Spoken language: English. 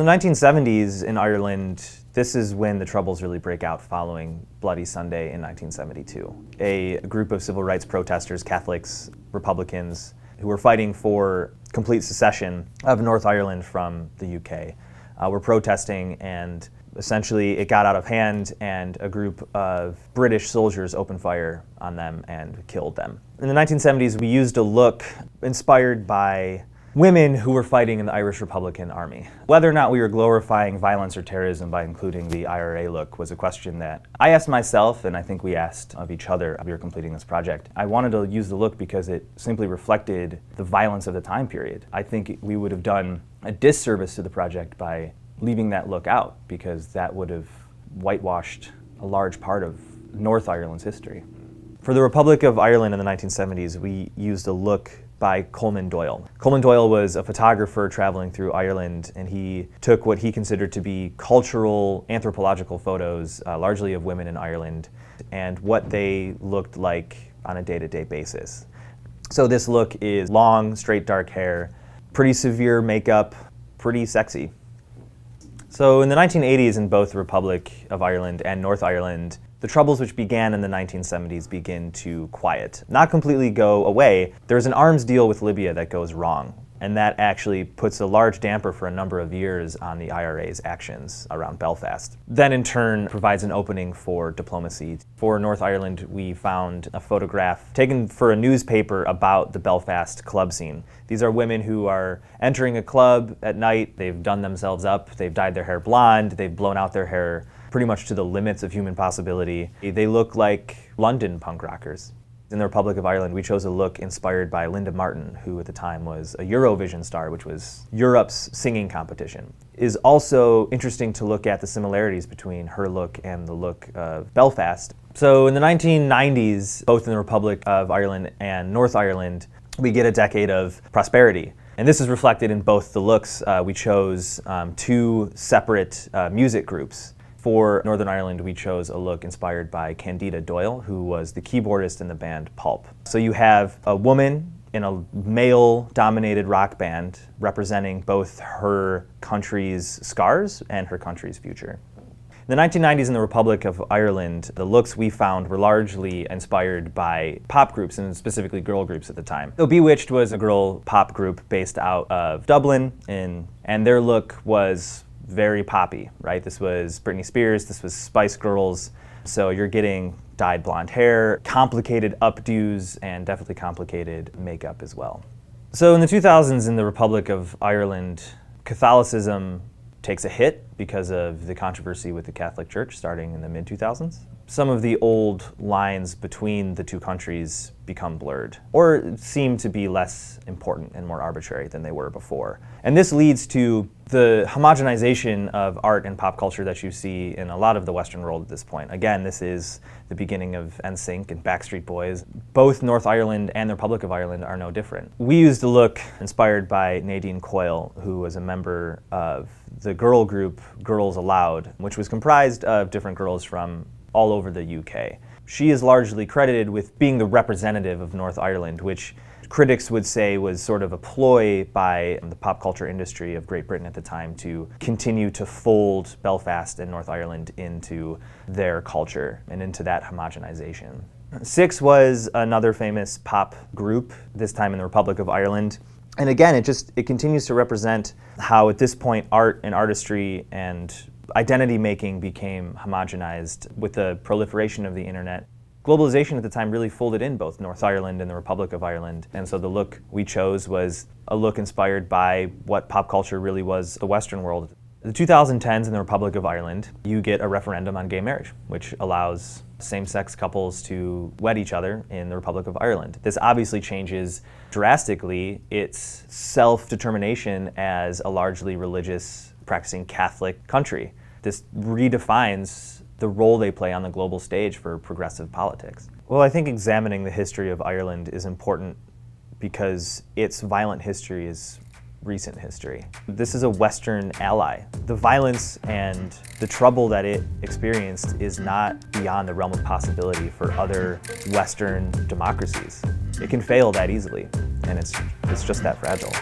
the 1970s in Ireland, this is when the Troubles really break out following Bloody Sunday in 1972. A group of civil rights protesters, Catholics, Republicans, who were fighting for complete secession of North Ireland from the UK, were protesting, and essentially it got out of hand and a group of British soldiers opened fire on them and killed them. In the 1970s, we used a look inspired by women who were fighting in the Irish Republican Army. Whether or not we were glorifying violence or terrorism by including the IRA look was a question that I asked myself, and I think we asked of each other as we were completing this project. I wanted to use the look because it simply reflected the violence of the time period. I think we would have done a disservice to the project by leaving that look out, because that would have whitewashed a large part of North Ireland's history. For the Republic of Ireland in the 1970s, we used a look by Coleman Doyle. Coleman Doyle was a photographer traveling through Ireland, and he took what he considered to be cultural, anthropological photos, largely of women in Ireland, and what they looked like on a day-to-day basis. So this look is long, straight, dark hair, pretty severe makeup, pretty sexy. So in the 1980s in both the Republic of Ireland and North Ireland, the Troubles, which began in the 1970s, begin to quiet. Not completely go away. There's an arms deal with Libya that goes wrong, and that actually puts a large damper for a number of years on the IRA's actions around Belfast. Then in turn provides an opening for diplomacy. For North Ireland, we found a photograph taken for a newspaper about the Belfast club scene. These are women who are entering a club at night. They've done themselves up, they've dyed their hair blonde, they've blown out their hair pretty much to the limits of human possibility. They look like London punk rockers. In the Republic of Ireland, we chose a look inspired by Linda Martin, who at the time was a Eurovision star, which was Europe's singing competition. It is also interesting to look at the similarities between her look and the look of Belfast. So in the 1990s, both in the Republic of Ireland and North Ireland, we get a decade of prosperity. And this is reflected in both the looks. We chose two separate music groups. For Northern Ireland, we chose a look inspired by Candida Doyle, who was the keyboardist in the band Pulp. So you have a woman in a male-dominated rock band representing both her country's scars and her country's future. In the 1990s in the Republic of Ireland, the looks we found were largely inspired by pop groups, and specifically girl groups at the time. So Bewitched was a girl pop group based out of Dublin, and their look was very poppy, right? This was Britney Spears, this was Spice Girls. So you're getting dyed blonde hair, complicated updos, and definitely complicated makeup as well. So in the 2000s in the Republic of Ireland, Catholicism takes a hit because of the controversy with the Catholic Church starting in the mid-2000s. Some of the old lines between the two countries become blurred, or seem to be less important and more arbitrary than they were before. And this leads to the homogenization of art and pop culture that you see in a lot of the Western world at this point. Again, this is the beginning of NSYNC and Backstreet Boys. Both North Ireland and the Republic of Ireland are no different. We used a look inspired by Nadine Coyle, who was a member of the girl group Girls Aloud, which was comprised of different girls from all over the UK. She is largely credited with being the representative of North Ireland, which critics would say was sort of a ploy by the pop culture industry of Great Britain at the time to continue to fold Belfast and North Ireland into their culture and into that homogenization. Six was another famous pop group, this time in the Republic of Ireland. And again, it continues to represent how at this point art and artistry and identity making became homogenized with the proliferation of the internet. Globalization at the time really folded in both North Ireland and the Republic of Ireland, and so the look we chose was a look inspired by what pop culture really was the Western world. The 2010s in the Republic of Ireland, you get a referendum on gay marriage, which allows same-sex couples to wed each other in the Republic of Ireland. This obviously changes drastically its self-determination as a largely religious, practicing Catholic country. This redefines the role they play on the global stage for progressive politics. Well, I think examining the history of Ireland is important because its violent history is recent history. This is a Western ally. The violence and the trouble that it experienced is not beyond the realm of possibility for other Western democracies. It can fail that easily, and it's just that fragile.